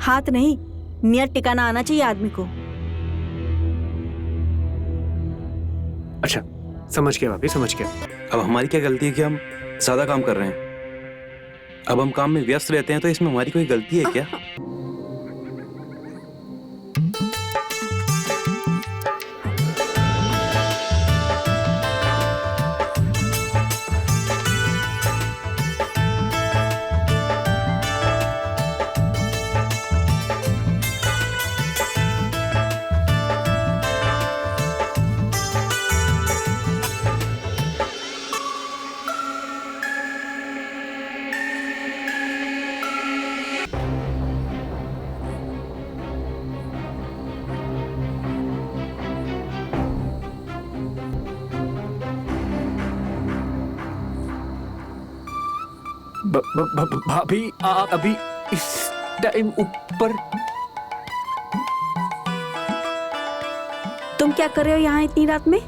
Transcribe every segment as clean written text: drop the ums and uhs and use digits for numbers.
हाथ नहीं, नियत टिकाना आना चाहिए आदमी को। अच्छा समझ गया भाभी, समझ गया। अब हमारी क्या गलती है कि हम सादा काम कर रहे हैं? अब हम काम में व्यस्त रहते हैं तो इसमें हमारी कोई गलती है क्या? भाभी आप अभी इस टाइम ऊपर? तुम क्या कर रहे हो यहाँ इतनी रात में?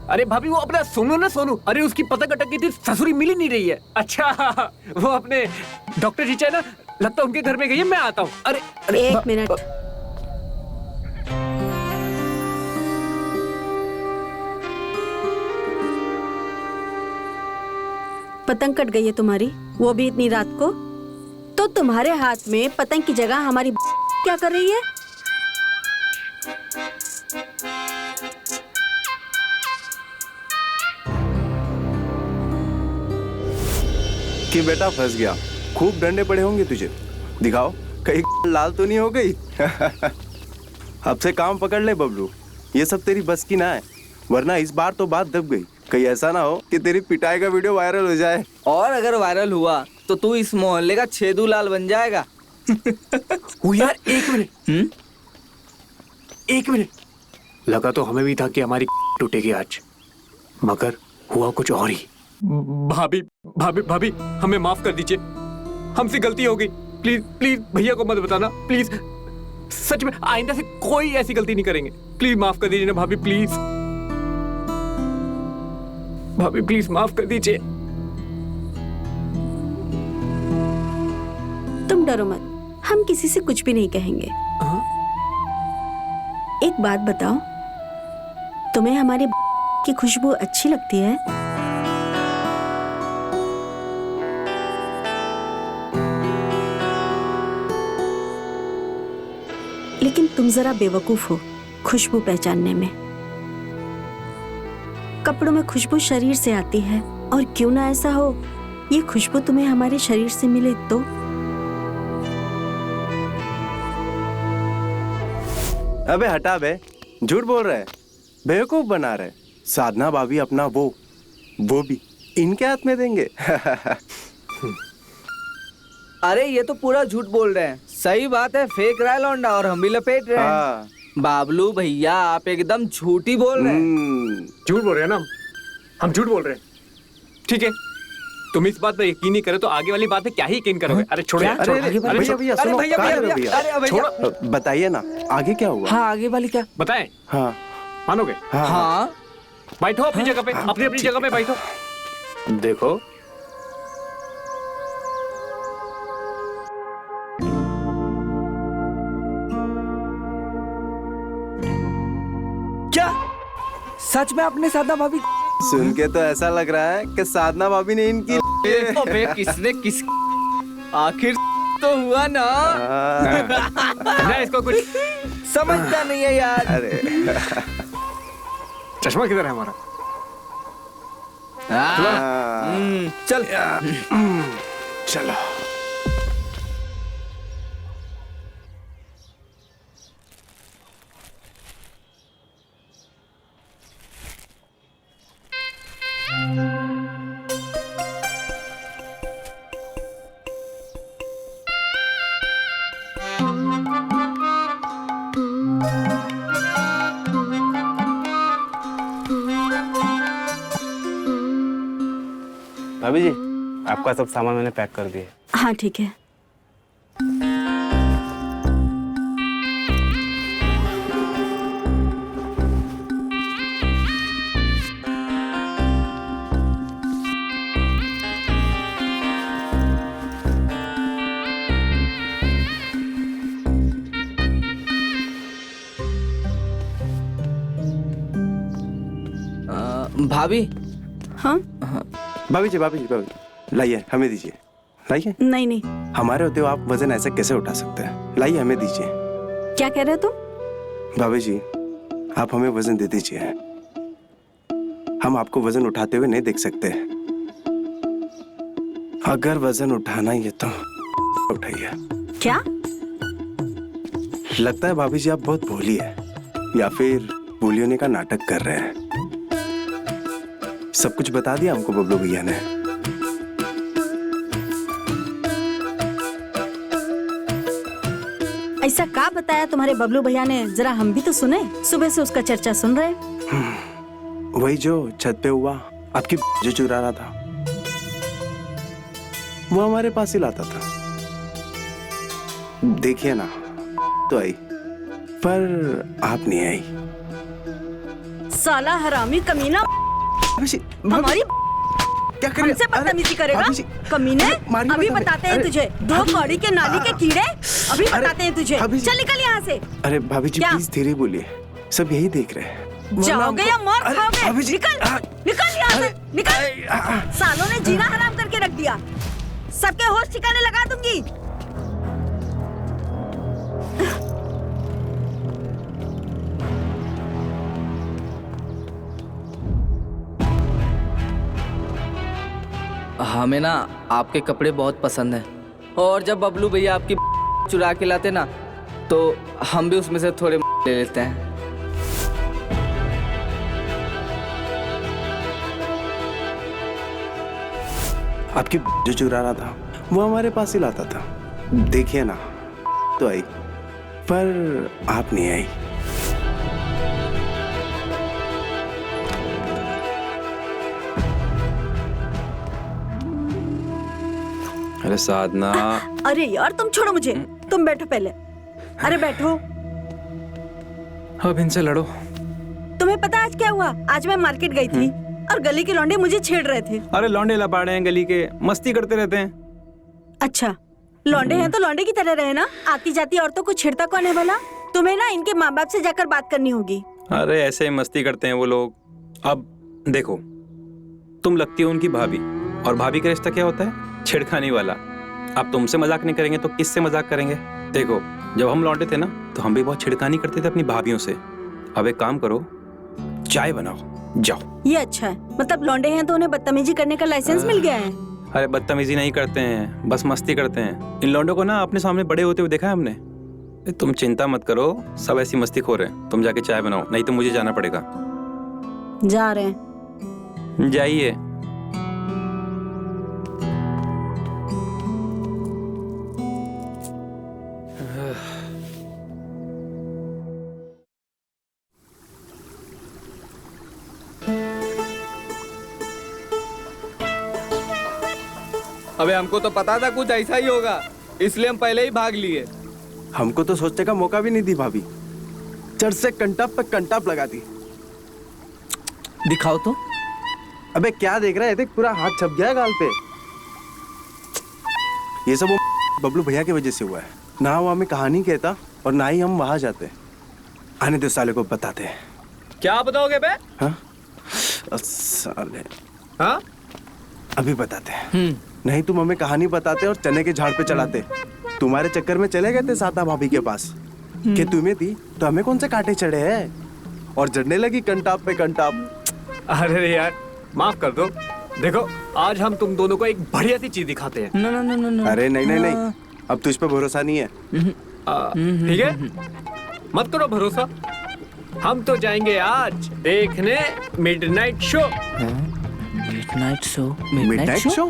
अरे भाभी वो अपना सोनू ना, सोनू, अरे उसकी पतंग अटक गई थी, ससुरी मिल ही नहीं रही है। अच्छा वो अपने डॉक्टर जी ना, लगता है उनके घर में गई है, मैं आता हूँ। अरे एक मिनट। पतंग कट गई है तुम्हारी, वो भी इतनी रात को? तो तुम्हारे हाथ में पतंग की जगह हमारी क्या कर रही है? कि बेटा फंस गया, खूब डंडे पड़े होंगे तुझे। दिखाओ कहीं लाल तो नहीं हो गई। अब से काम पकड़ ले बबलू, ये सब तेरी बस की ना है, वरना इस बार तो बात दब गई। कहीं ऐसा ना हो कि तेरी पिटाई का वीडियो वायरल हो जाए। और अगर वायरल हुआ तो तू इस मोहल्ले का छेदू लाल बन जाएगा। यार एक मिनट, एक मिनट, लगा तो हमें भी था कि हमारी टूटेगी आज, मगर हुआ कुछ और ही। भाभी भाभी भाभी हमें माफ कर दीजिए, हमसे गलती हो गई। प्लीज प्लीज भैया को मत बताना प्लीज, सच में आइंदा से कोई ऐसी गलती नहीं करेंगे। प्लीज माफ कर दीजिए ना भाभी, प्लीज भाभी, प्लीज माफ कर दीजिए। तुम डरो मत, हम किसी से कुछ भी नहीं कहेंगे। एक बात बताओ, तुम्हें हमारे की खुशबू अच्छी लगती है? लेकिन तुम जरा बेवकूफ हो खुशबू पहचानने में। कपड़ों में खुशबू शरीर से आती है, और क्यों ना ऐसा हो, ये खुशबू तुम्हें हमारे शरीर से मिले तो? अबे हटा बे, झूठ बोल रहे, बेवकूफ बना रहे। साधना भाभी अपना वो भी इनके हाथ में देंगे। अरे ये तो पूरा झूठ बोल रहे हैं। सही बात है, फेक रहा है लौंडा और हम भी लपेट रहे हैं। बाबलू भैया आप एकदम झूठी बोल रहे हैं। झूठ बोल रहे हैं ना हम झूठ बोल रहे हैं। ठीक है, तुम इस बात पर यकीन नहीं करे तो आगे वाली बात है क्या ही यकीन करोगे? अरे छोड़ो यार, भैया भैया सुनो, भैया बताइए ना आगे क्या हुआ? हाँ आगे वाली क्या बताएं? हाँ मानोगे? हाँ बैठो अपनी जगह पे, अपनी अपनी जगह पे बैठो। देखो क्या सच में आपने साधना भाभी? सुन के तो ऐसा लग रहा है कि साधना भाभी ने इनकी अबे किसने किस आखिर तो हुआ ना। ना इसको कुछ समझता नहीं है यार। अरे चश्मा किधर है हमारा? चल चलो। भाभी जी आपका सब सामान मैंने पैक कर दिया। हाँ ठीक है। भाभी हाँ भाभी जी लाइए हमें दीजिए, लाइए। नहीं नहीं, हमारे होते हो आप वजन ऐसे कैसे उठा सकते हैं? लाइए हमें दीजिए। क्या कह रहे हो तुम? भाभी जी आप हमें वजन दे दीजिए, हम आपको वजन उठाते हुए नहीं देख सकते। अगर वजन उठाना ही है तो उठाइए। क्या? लगता है भाभी जी आप बहुत भोली है, या फिर भोली होने का नाटक कर रहे हैं। सब कुछ बता दिया हमको बबलू भैया ने। ऐसा क्या बताया तुम्हारे बबलू भैया ने, जरा हम भी तो सुने। सुबह से उसका चर्चा सुन रहे। वही जो छत पे हुआ, आपकी जो चुरा रहा था, वो हमारे पास ही लाता था। देखिए ना, तो आई पर आप नहीं आई। साला हरामी कमीना, हमारी क्या कर हमसे बदतमीजी करेगा? कमीने, अभी बताते हैं तुझे। दो कौड़ी के नाली के कीड़े, अभी बताते हैं तुझे। चल निकल यहाँ से। अरे भाभी जी क्या? प्लीज धीरे बोलिए, सब यही देख रहे हैं। जाओगे या मार अरे, खाओगे? भाभी जी, निकल निकल यहाँ से, निकल। सालों ने जीना हराम करके रख दिया, सबके होश ठिकाने लगा दूंगी। हमें ना आपके कपड़े बहुत पसंद हैं, और जब बबलू भैया आपकी चुरा के लाते ना, तो हम भी उसमें से थोड़े ले लेते हैं। आपकी जो चुरा रहा था वो हमारे पास ही लाता था। देखिए ना, तो आई पर आप नहीं आई। अरे साधना, अरे यार तुम छोड़ो मुझे, तुम बैठो पहले। अरे बैठो। अब इनसे लड़ो। तुम्हें पता आज क्या हुआ? आज मैं मार्केट गई थी और गली के लौंडे मुझे छेड़ रहे थे। अरे लौंडे लबाड़े हैं गली के, मस्ती करते रहते हैं। अच्छा, लौंडे हैं तो लौंडे की तरह रहे ना। आती जाती औरतों को छेड़ता कौन है भला? तुम्हें ना इनके माँ बाप से जाकर बात करनी होगी। अरे ऐसे ही मस्ती करते हैं वो लोग। अब देखो, तुम लगती हो उनकी भाभी, और भाभी का रिश्ता क्या होता है? छेड़खानी वाला। अब तुमसे मजाक नहीं करेंगे तो किससे मजाक करेंगे? देखो, जब हम लौंडे थे ना, तो हम भी बहुत छिड़खानी करते थे अपनी भाभियों से। अब एक काम करो, चाय बनाओ, जाओ। ये अच्छा है, मतलब लौंडे हैं तो उन्हें बदतमीजी करने का लाइसेंस मिल गया है। अरे बदतमीजी नहीं करते हैं, बस मस्ती करते हैं। इन लौंडों को ना अपने सामने बड़े होते हुए देखा है हमने। तुम चिंता मत करो, सब ऐसी मस्ती खो रहे हैं। तुम जाके चाय बनाओ, नहीं तो मुझे जाना पड़ेगा। जा रहे हैं। जाइए। अबे हमको तो पता था कुछ ऐसा ही होगा, इसलिए हम पहले ही भाग लिए। हमको तो सोचने का मौका भी नहीं दी भाभी, चढ़ से कंटाप पे कंटाप लगा दी। दिखाओ तो। अबे क्या देख रहा है? देख पूरा हाथ छप गया है गाल पे। ये सब वो बबलू भैया की वजह से हुआ है। ना वो हमें कहानी कहता और ना ही हम वहां जाते। आने दो साले को बताते हैं। क्या बताओगे बे? हाँ साले, हाँ अभी बताते हैं। नहीं तुम हमें कहानी बताते और चने के झाड़ पे चढ़ाते। तुम्हारे चक्कर में चले गए थे सादा भाभी के पास कि तुम्हें थी तो हमें कौन से कांटे चढ़े हैं, और जड़ने लगी कंटाप पे कंटाप। अरे यार माफ कर दो। देखो आज हम तुम दोनों को एक बढ़िया सी चीज दिखाते हैं। No no no no no. अरे नहीं नहीं नहीं, अब तुझ पे भरोसा नहीं है। ठीक है, मत करो भरोसा। हम तो जाएंगे आज देखने midnight show. Midnight show? Midnight show?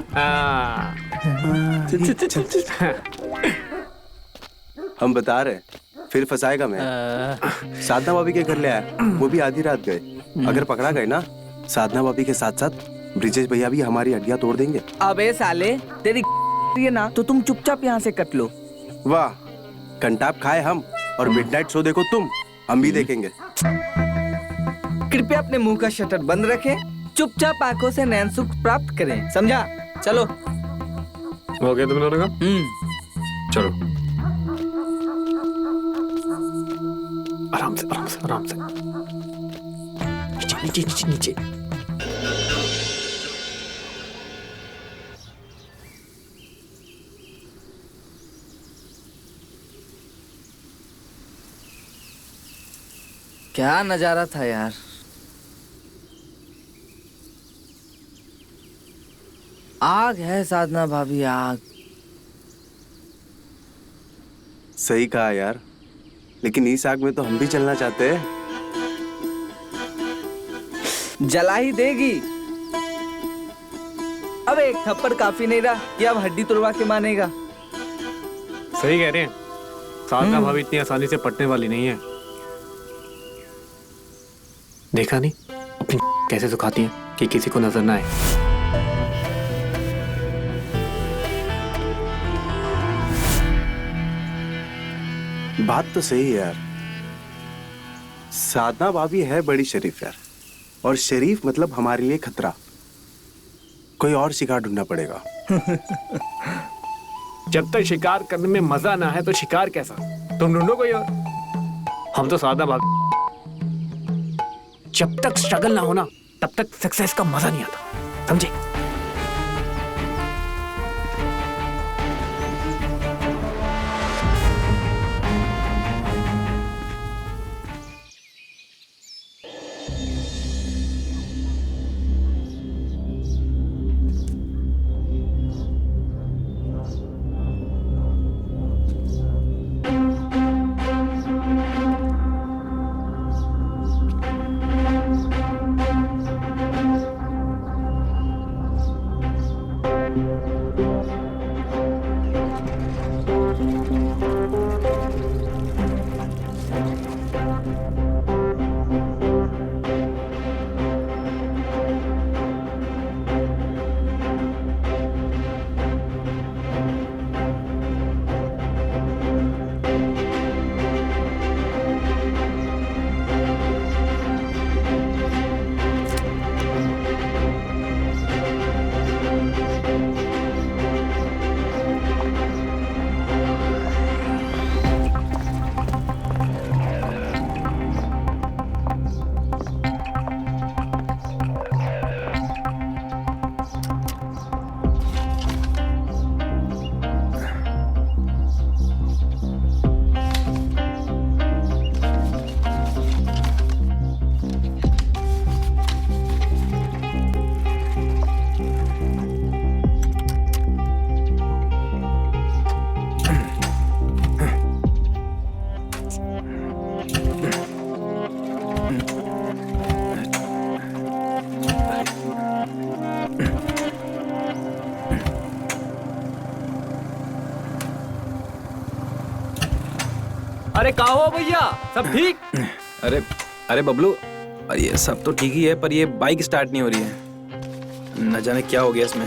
हम बता रहे, फिर फंसाएगा मैं। साधना भाभी के घर ले आया, वो भी आधी रात गए। अगर पकड़ा गए ना, साधना भाभी के साथ साथ ब्रिजेश भैया भी हमारी हड्डियां तोड़ देंगे। अबे साले, तेरी ये ना तो तुम चुपचाप यहाँ से कट लो। वाह, कंटाप खाए हम और मिडनाइट शो देखो तुम, हम भी देखेंगे। कृपया अपने मुंह का शटर बंद रखें, चुपचाप आंखों से नैन सुख प्राप्त करें, समझा? चलो। हो गया तुम दोनों का? चलो आराम से आराम से आराम से। नीचे नीचे नीचे नीचे। क्या नजारा था यार। आग है साधना भाभी, आग। सही कहा यार, लेकिन इस आग में तो हम भी चलना चाहते हैं। जला ही देगी। अब एक थप्पड़ काफी नहीं रहा कि अब हड्डी तुड़वा के मानेगा। सही कह रहे हैं, साधना भाभी इतनी आसानी से पटने वाली नहीं है। देखा नहीं अपनी कैसे सुखाती है कि किसी को नजर ना आए। बात तो सही है यार, साधना भाभी है बड़ी शरीफ यार, और शरीफ मतलब हमारे लिए खतरा। कोई और शिकार ढूंढना पड़ेगा। जब तक शिकार करने में मजा ना है तो शिकार कैसा? तुम ढूंढो कोई और। हम तो साधना भाभी, जब तक स्ट्रगल ना होना तब तक सक्सेस का मजा नहीं आता, समझे? अरे कहाँ हो भैया, सब ठीक? अरे अरे बबलू, अरे ये सब तो ठीक ही है, पर ये बाइक स्टार्ट नहीं हो रही है। न जाने क्या हो गया इसमें।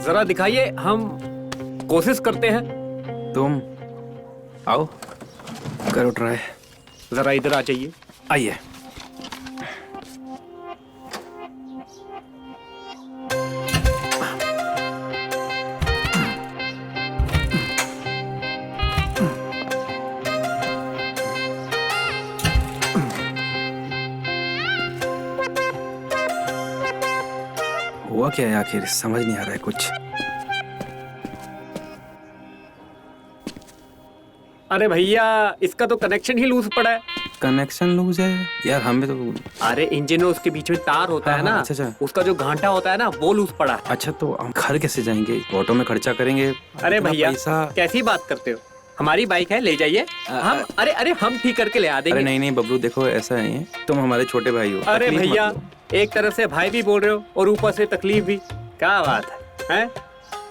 जरा दिखाइए, हम कोशिश करते हैं। तुम आओ, करो ट्राई। जरा इधर आ जाइए। आइए। हुआ क्या है आखिर, समझ नहीं आ रहा है कुछ। अरे भैया, इसका तो कनेक्शन ही लूज पड़ा है। कनेक्शन लूज है यार, हमें तो। अरे इंजन और उसके बीच में तार होता है ना, अच्छा। उसका जो घाटा होता है ना, वो लूज पड़ा है। अच्छा, तो हम घर कैसे जाएंगे? ऑटो में खर्चा करेंगे। अरे इतना भैया, पैसा। कैसी बात करते हो? हमारी बाइक है, ले जाइए। हम अरे हम ठीक करके ले आ देंगे। अरे नहीं बबलू, देखो ऐसा नहीं है, तुम हमारे छोटे भाई हो। अरे तकलीफ मत भैया, लो। एक तरफ से भाई भी बोल रहे हो और ऊपर से तकलीफ भी। क्या बात है, हैं?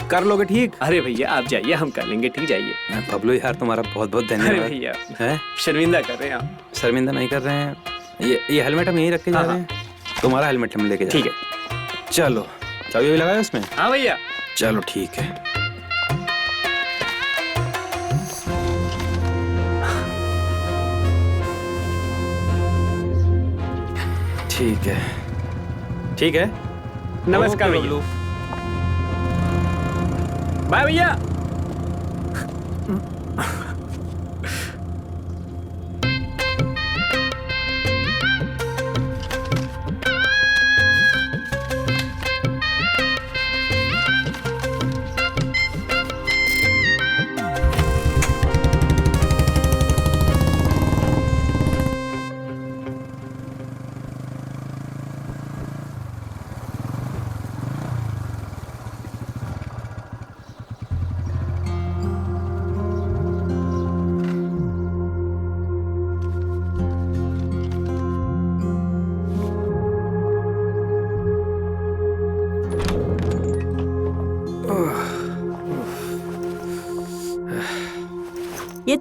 कर लोगे ठीक? अरे भैया आप जाइए, हम कर लेंगे, ठीक, जाइए। बबलू यार, तुम्हारा बहुत बहुत अरे धन्यवाद। भैया, है शर्मिंदा कर रहे हैं आप। शर्मिंदा नहीं कर रहे हैं। ये हेलमेट हम यहीं रख के जा रहे हैं। तुम्हारा हेलमेट हम लेके जा ठीक रहे हैं। चलो, चाबी भी लगाए उसमें। हाँ भैया। चलो ठीक है। ठीक है, ठीक है। नमस्कार ओके, भैया। बाय भैया।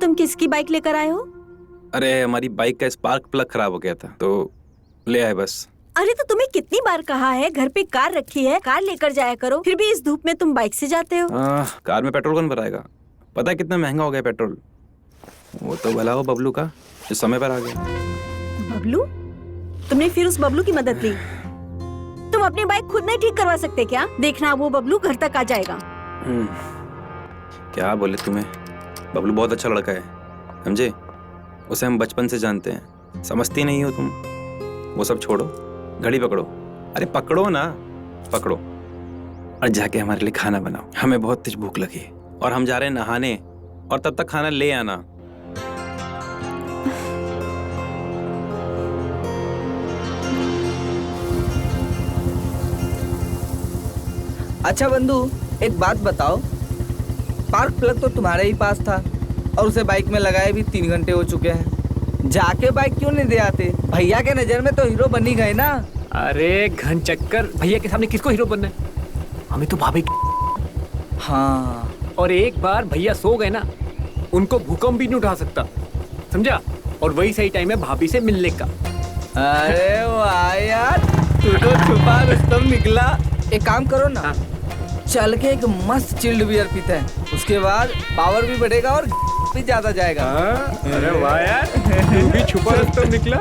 तुम किसकी बाइक लेकर आए हो? अरे हमारी बाइक का स्पार्क प्लग खराब हो गया था तो ले आए बस। अरे तो तुम्हें कितनी बार कहा है घर पे कार रखी है, कार लेकर जाया करो, फिर भी इस धूप में तुम बाइक से जाते हो। कार में पेट्रोल कौन भराएगा? पता है कितना महंगा हो गया पेट्रोल। वो तो भला हो बबलू का जो समय पर आ गया। बबलू? तुमने फिर उस बबलू की मदद ली? तुम अपनी बाइक खुद नहीं ठीक करवा सकते क्या? देखना वो बबलू घर तक आ जाएगा। क्या बोले तुम्हें, बबलू बहुत अच्छा लड़का है, समझे? उसे हम बचपन से जानते हैं, समझती नहीं हो तुम। वो सब छोड़ो, घड़ी पकड़ो। अरे पकड़ो ना, पकड़ो और जाके हमारे लिए खाना बनाओ। हमें बहुत तेज भूख लगी है और हम जा रहे हैं नहाने, और तब तक खाना ले आना। अच्छा बंधु, एक बात बताओ, स्पार्क प्लग तो तुम्हारे ही पास था और उसे बाइक में लगाए भी 3 घंटे हो चुके हैं। जाके बाइक क्यों नहीं दे आते? भैया के नजर में तो हीरो बनी गए ना। अरे घन चक्कर, भैया के सामने किसको हीरो बनना है? हमें तो भाभी हाँ, और एक बार भैया सो गए ना, उनको भूकंप भी नहीं उठा सकता, समझा? और वही सही टाइम है भाभी से मिलने का। अरे वाह यार, तू तो छुपा रुस्तम निकला। एक काम करो ना, चल के एक मस्त चिल्ड बियर पीते हैं, उसके बाद पावर भी बढ़ेगा और भी ज्यादा जाएगा। अरे वाह यार, तू भी छुपा रुस्तम निकला।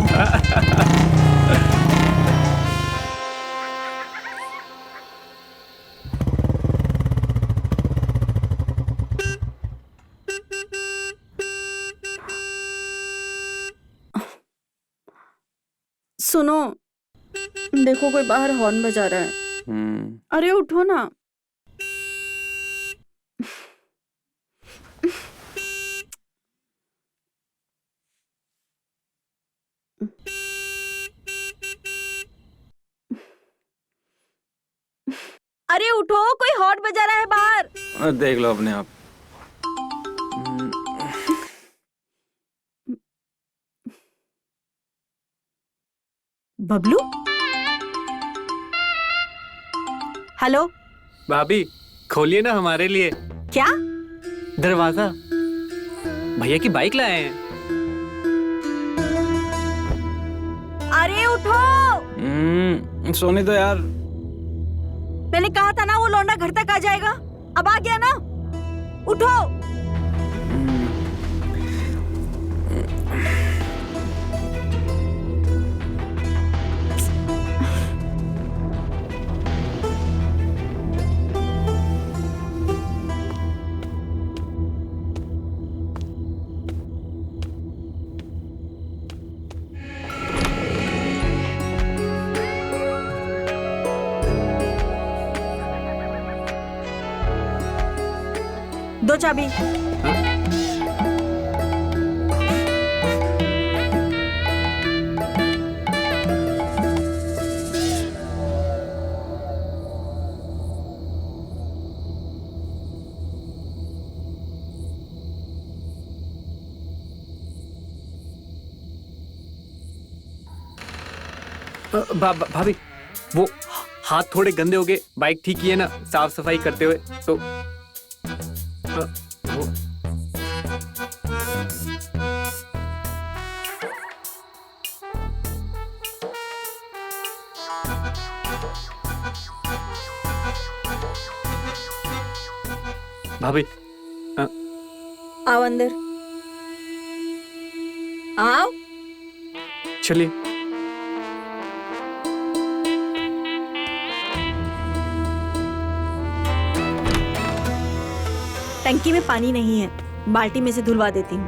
सुनो, देखो कोई बाहर हॉर्न बजा रहा है। अरे उठो ना। अरे उठो, कोई हॉर्न बजा रहा है बाहर। देख लो अपने आप। बबलू? हेलो भाभी खोलिए ना हमारे लिए क्या? दरवाजा, भैया की बाइक लाए हैं। अरे उठो। सोनी तो यार, मैंने कहा था ना वो लौंडा घर तक आ जाएगा, अब आ गया ना, उठो। दो चाबी। भाभी वो हाथ थोड़े गंदे हो गए, बाइक ठीक किए ना साफ सफाई करते हुए, तो वो भाभी आओ अंदर, आओ। चलिए। टंकी में पानी नहीं है, बाल्टी में से धुलवा देती हूँ।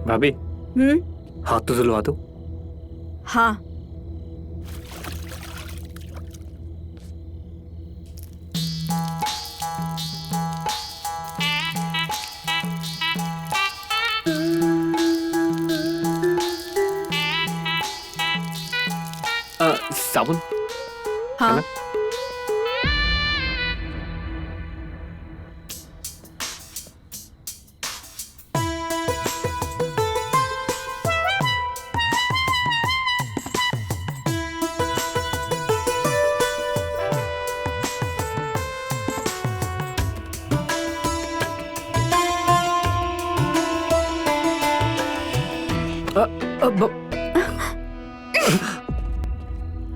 भाभी हाथ तो धुलवा दो। हाँ। साबुन? हाँ।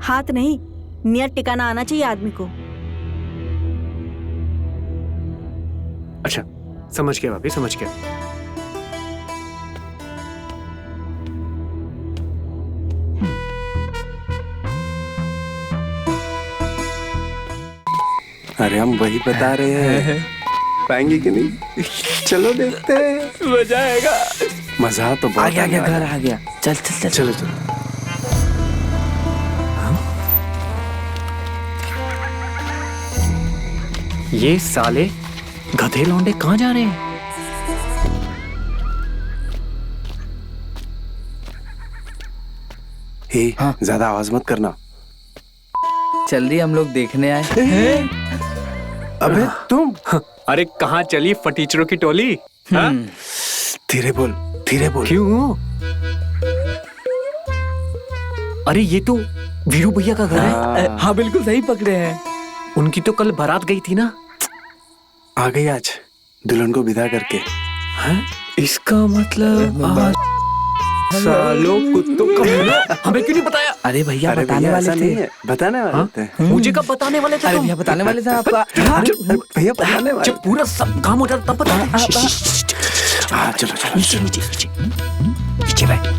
हाथ नहीं, नियत टिकाना आना चाहिए आदमी को। अच्छा, समझ गया भाभी, समझ गया। अरे हम वही बता रहे हैं, पाएंगे कि नहीं? चलो देखते हैं, मजा आएगा। मजा तो बहुत आ गया आने घर वाला है। आ गया। चल चल चल चलो चलो। ये साले गधे लौंडे कहाँ जा रहे हैं? हे, ज्यादा आवाज मत करना। जल्दी हम लोग देखने आए। अबे तुम अरे कहाँ चली फटीचरों की टोली? हाँ? धीरे बोल, धीरे बोल। क्यों? अरे ये तो वीरू भैया का घर है। हाँ बिल्कुल सही पकड़े हैं। उनकी तो कल बारात गई थी ना। आ गई आज दुल्हन को विदा करके। हाँ? इसका मतलब आज सालों कुत्तों का मुंह, हमें क्यों नहीं बताया? अरे भैया अरे बताने भैया वाले ऐसा थे। नहीं है, बताने वाले हाँ? थे। मुझे कब बताने वाले थे अरे तुम? भैया बताने वाले थे आपका। अरे भैया बताने वाले। जब पूरा सब काम हो जाता तब बता। हाँ चलो चलो नीचे नीचे नीचे नीचे बैठ।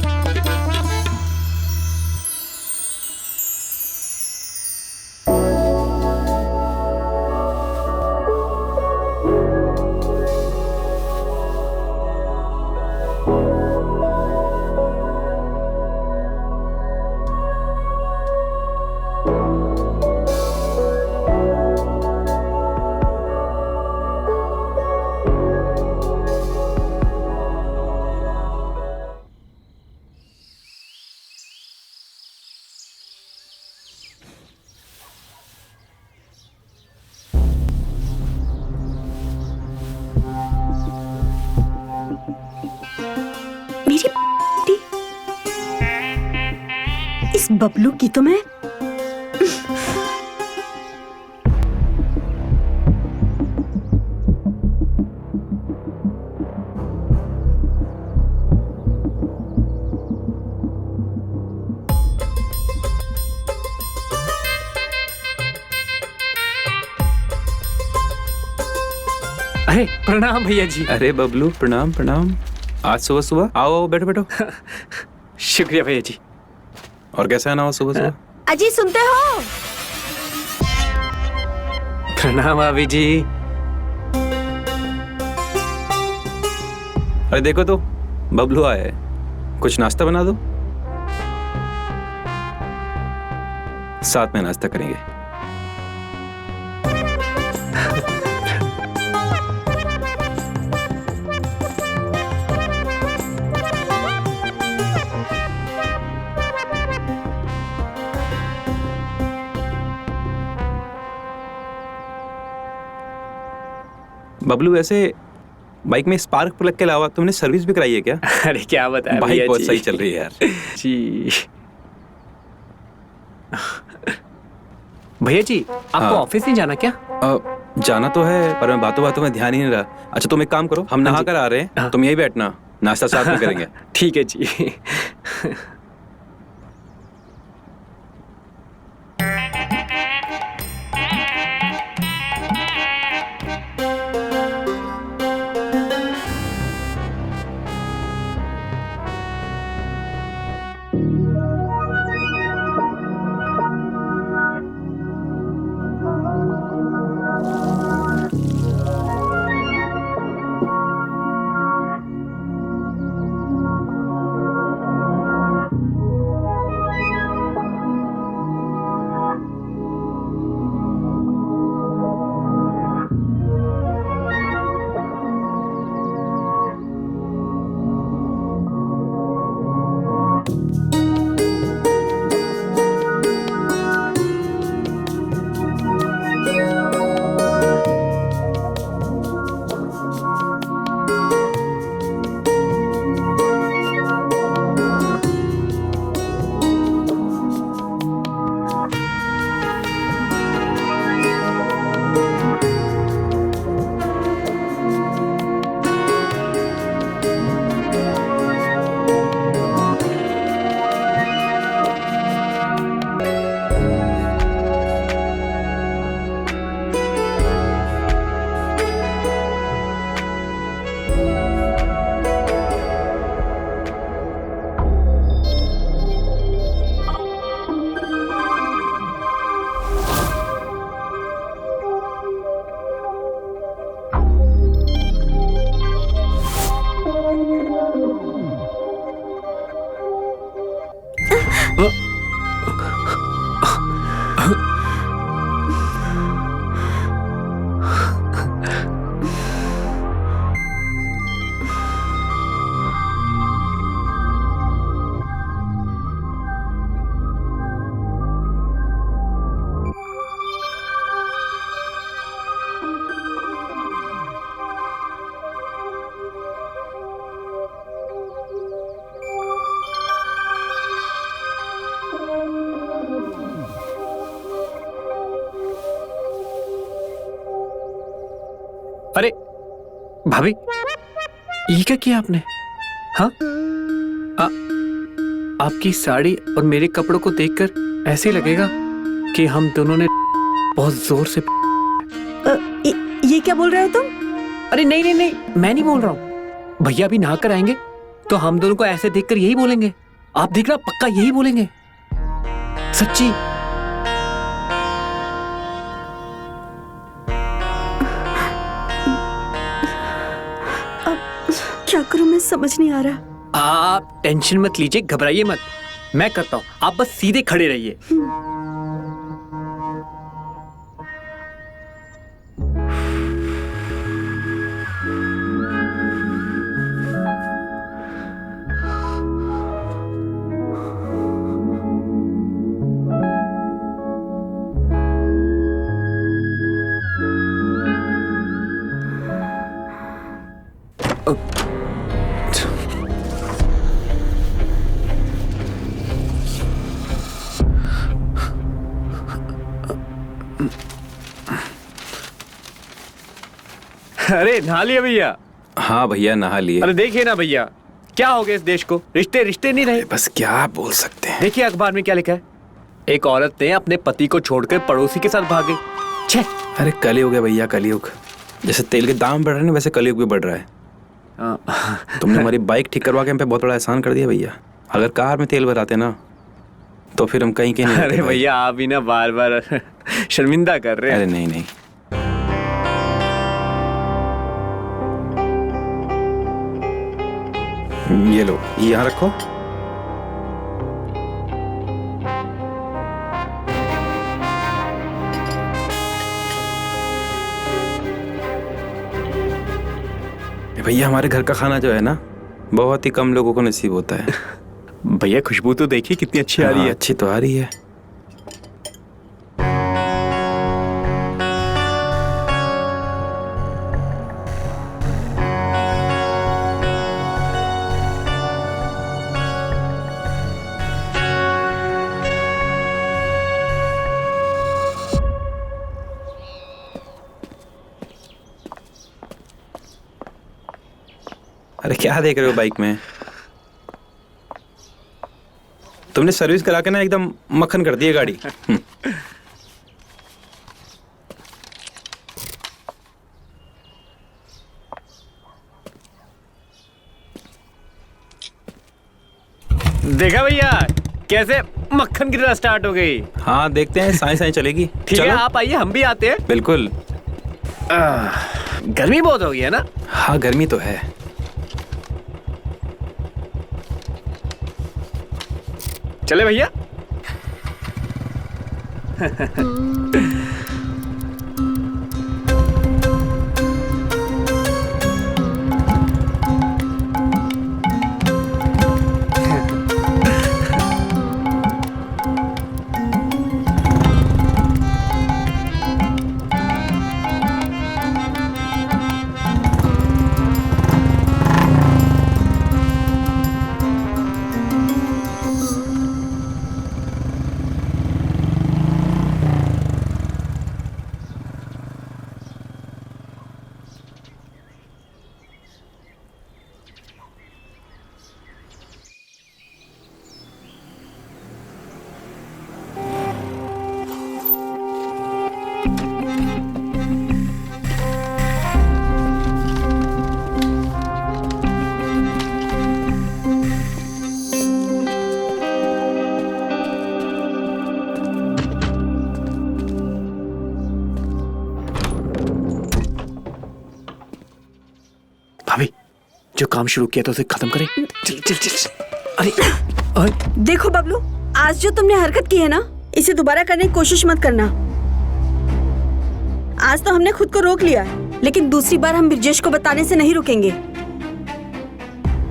मेरी इस बबलू की तो मैं अरे प्रणाम भैया जी। अरे बबलू प्रणाम प्रणाम। आज सुबह सुबह आओ आओ बैठो बैठो। शुक्रिया भैया जी। और कैसा है ना सुबह सुबह? अजी सुनते हो? प्रणाम भाभी जी। अरे देखो तो बबलू आया है, कुछ नाश्ता बना दो, साथ में नाश्ता करेंगे। बबलू वैसे बाइक में स्पार्क प्लग के अलावा तुमने सर्विस भी कराई है क्या? अरे क्या बताया बाइक भैया बहुत जी। सही चल रही है यार। जी भैया जी, आपको हाँ। ऑफिस नहीं जाना क्या? जाना तो है पर मैं बातों बातों में ध्यान ही नहीं रहा। अच्छा तुम एक काम करो, हम नहा कर आ रहे हैं, हाँ। तुम यही बैठना, नाश्ता साथ में करेंगे। ठीक है जी। अरे भाभी, ये क्या किया आपने? हाँ, आपकी साड़ी और मेरे कपड़ों को देखकर ऐसे लगेगा कि हम दोनों ने बहुत जोर से ये क्या बोल रहे हो तुम? अरे नहीं नहीं नहीं, मैं नहीं बोल रहा हूँ। भैया अभी नहा कर आएंगे तो हम दोनों को ऐसे देखकर यही बोलेंगे। आप देखना, पक्का यही बोलेंगे, सच्ची। क्या करूं, मैं समझ नहीं आ रहा। आप टेंशन मत लीजिए, घबराइए मत, मैं करता हूँ, आप बस सीधे खड़े रहिए। अरे नहा लिया भैया? हाँ भैया नहा लिए। अरे देखिए ना भैया, क्या हो गया इस देश को, रिश्ते रिश्ते नहीं रहे। बस क्या बोल सकते हैं। देखिए अखबार में क्या लिखा है, एक औरत ने अपने पति को छोड़कर पड़ोसी के साथ भागी। छे, अरे कलयुग है भैया, कलयुग। जैसे तेल के दाम बढ़ रहे हैं वैसे कलयुग भी बढ़ रहा है। तुमने हमारी बाइक ठीक करवा के हम पे बहुत बड़ा एहसान कर दिया भैया। अगर कार में तेल भराते ना तो फिर हम कहीं के नहीं। अरे भैया आप भी ना बार बार शर्मिंदा कर रहे हैं। अरे नहीं नहीं, ये लो, ये यहाँ रखो। भैया हमारे घर का खाना जो है ना, बहुत ही कम लोगों को नसीब होता है। भैया खुशबू तो देखिए कितनी अच्छी आ रही है। अच्छी तो आ रही है। अरे क्या देख रहे हो बाइक में? तुमने सर्विस करा के ना एकदम मक्खन कर दी है गाड़ी। देखा भैया कैसे मक्खन की तरह स्टार्ट हो गई। हाँ देखते हैं, साई साई चलेगी। ठीक है आप आइए, हम भी आते हैं। बिल्कुल। गर्मी बहुत हो गई है ना। हाँ गर्मी तो है। चले भैया। भाभी जो काम शुरू किया था उसे खत्म करें। चल चल चल। अरे देखो बबलू, आज जो तुमने हरकत की है ना, इसे दोबारा करने की कोशिश मत करना। आज तो हमने खुद को रोक लिया है, लेकिन दूसरी बार हम ब्रिजेश को बताने से नहीं रुकेंगे।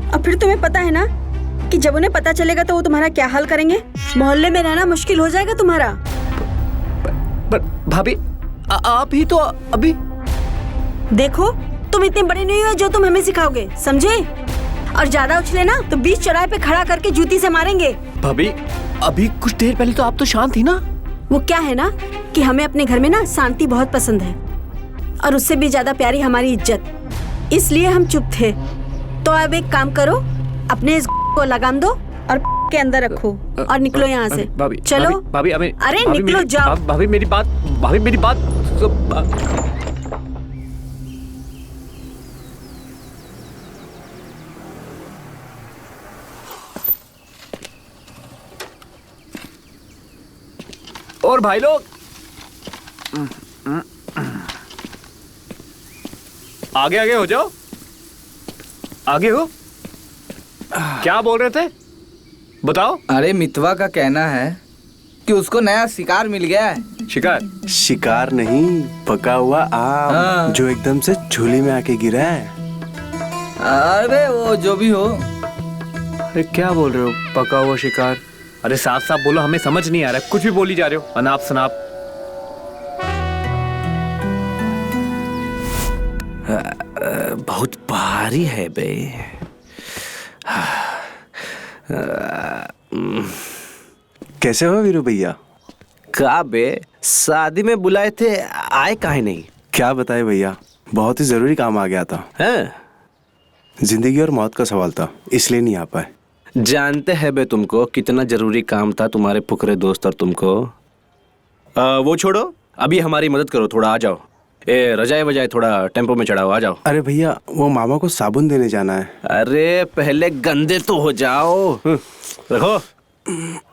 और फिर तुम्हें पता है ना कि जब उन्हें पता चलेगा तो वो तुम्हारा क्या हाल करेंगे। मोहल्ले में रहना मुश्किल हो जाएगा तुम्हारा। पर भाभी आप ही तो अभी। देखो, तुम इतने बड़े नहीं हो जो तुम हमें सिखाओगे, समझे? और ज्यादा उछले ना तो बीच चौराहे पे खड़ा करके जूती से मारेंगे। भाभी अभी कुछ देर पहले तो आप तो शांत थी ना। वो क्या है ना कि हमें अपने घर में ना शांति बहुत पसंद है, और उससे भी ज्यादा प्यारी हमारी इज्जत। इसलिए हम चुप थे। तो अब एक काम करो, अपने इस को लगाम दो और के अंदर रखो और निकलो यहाँ से। भाभी चलो भाभी अरे निकलो, जाओ। भाभी मेरी बात और भाई लोग आगे आगे हो जाओ। आगे हो। क्या बोल रहे थे बताओ। अरे मितवा का कहना है कि उसको नया शिकार मिल गया है। शिकार नहीं, पका हुआ आम हाँ। जो एकदम से झोली में आके गिरा है। अरे वो जो भी हो। अरे क्या बोल रहे हो पका हुआ शिकार? अरे साफ साफ बोलो, हमें समझ नहीं आ रहा है। कुछ भी बोली जा रहे हो, अनाप शनाप। बहुत भारी है बे। कैसे हो वीरू भैया? का बे, शादी में बुलाए थे, आए काहे नहीं? क्या बताए भैया, बहुत ही जरूरी काम आ गया था। हैं? जिंदगी और मौत का सवाल था, इसलिए नहीं आ पाए। जानते हैं बे तुमको कितना जरूरी काम था तुम्हारे फुकरे दोस्त और तुमको। वो छोड़ो, अभी हमारी मदद करो, थोड़ा आ जाओ। ए रजाए वजाए थोड़ा टेम्पो में चढ़ाओ, आ जाओ। अरे भैया, वो मामा को साबुन देने जाना है। अरे पहले गंदे तो हो जाओ। रखो,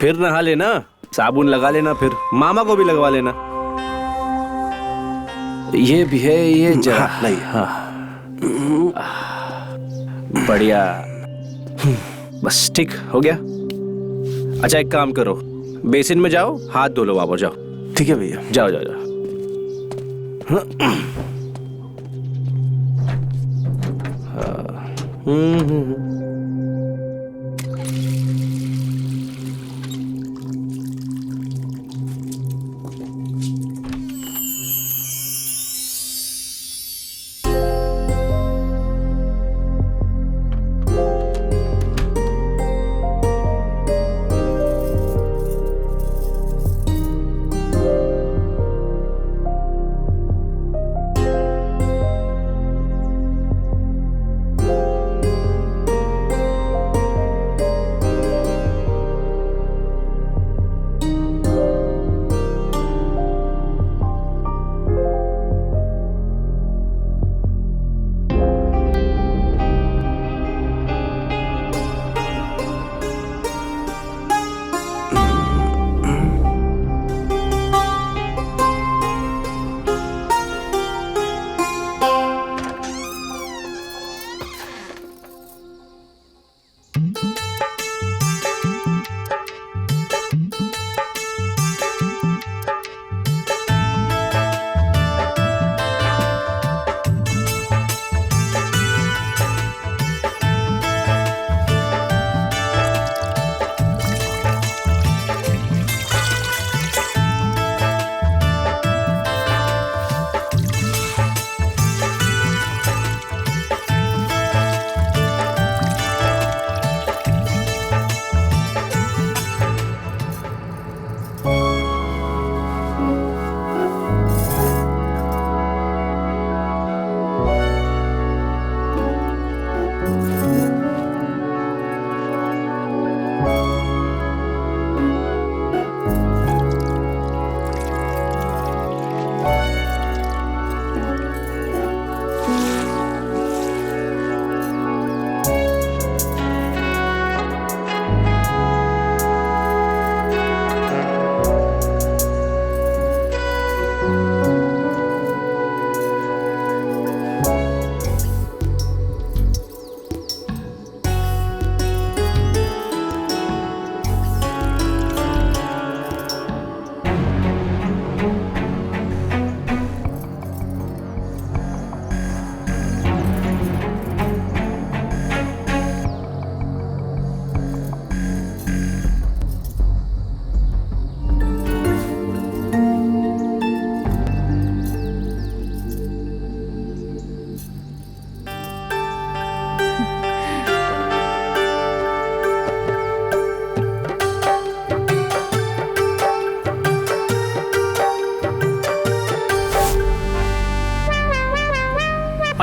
फिर नहा लेना, साबुन लगा लेना, फिर मामा को भी लगवा लेना। ये भी है, ये जरा नहीं। बढ़िया, बस ठीक हो गया। अच्छा एक काम करो, बेसिन में जाओ, हाथ धो लो, वापस जाओ। ठीक है भैया। जाओ जाओ जाओ।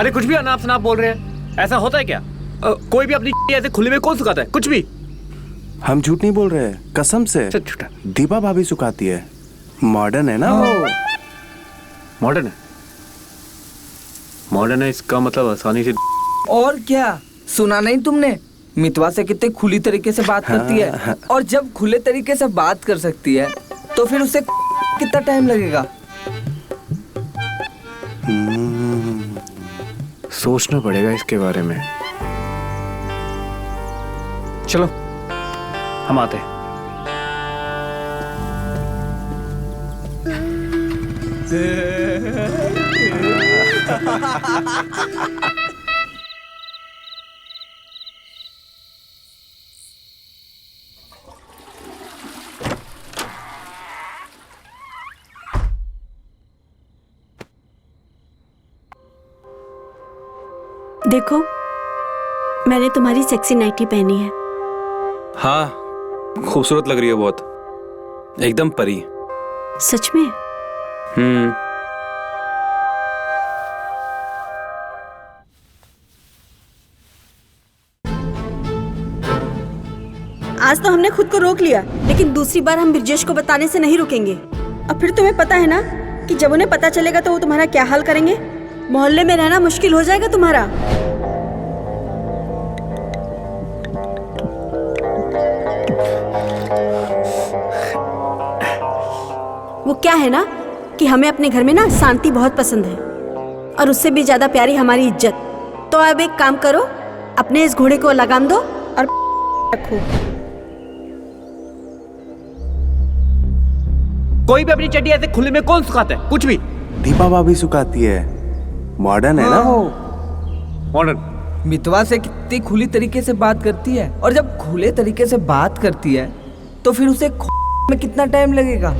अरे कुछ भी अनाप शनाप बोल रहे हैं, ऐसा होता है क्या? कोई भी अपनी ऐसे खुले में कौन सुखाता है? कुछ भी। हम झूठ नहीं बोल रहे हैं, कसम से। चल झूठा। दीपा भाभी सुखाती है, मॉडर्न है ना वो। मॉडर्न है? मॉडर्न है इसका मतलब आसानी से। और क्या, सुना नहीं तुमने? मितवा से कितने खुली तरीके से बात करती है, और जब खुले तरीके से बात कर सकती है तो फिर उसे कितना टाइम लगेगा? सोचना पड़ेगा इसके बारे में। चलो हम आते हैं। देखो, मैंने तुम्हारी सेक्सी नाइटी पहनी है। हाँ, खूबसूरत लग रही है बहुत, एकदम परी। सच में? आज तो हमने खुद को रोक लिया, लेकिन दूसरी बार हम ब्रिजेश को बताने से नहीं रुकेंगे। और फिर तुम्हें पता है ना कि जब उन्हें पता चलेगा तो वो तुम्हारा क्या हाल करेंगे। मोहल्ले में रहना मुश्किल हो जाएगा तुम्हारा। वो क्या है ना कि हमें अपने घर में ना शांति बहुत पसंद है, और उससे भी ज्यादा प्यारी हमारी इज्जत। तो अब एक काम करो, अपने इस घोड़े को लगाम दो और रखो। कोई भी अपनी चड्डी ऐसे खुले में कौन सुखाता है? कुछ भी। दीपा भाभी सुखाती है, मॉडर्न है ना वो। मॉडर्न। मितवा से कितनी खुली तरीके से बात करती है, और जब खुले तरीके से बात करती है तो फिर उसे में कितना टाइम लगेगा?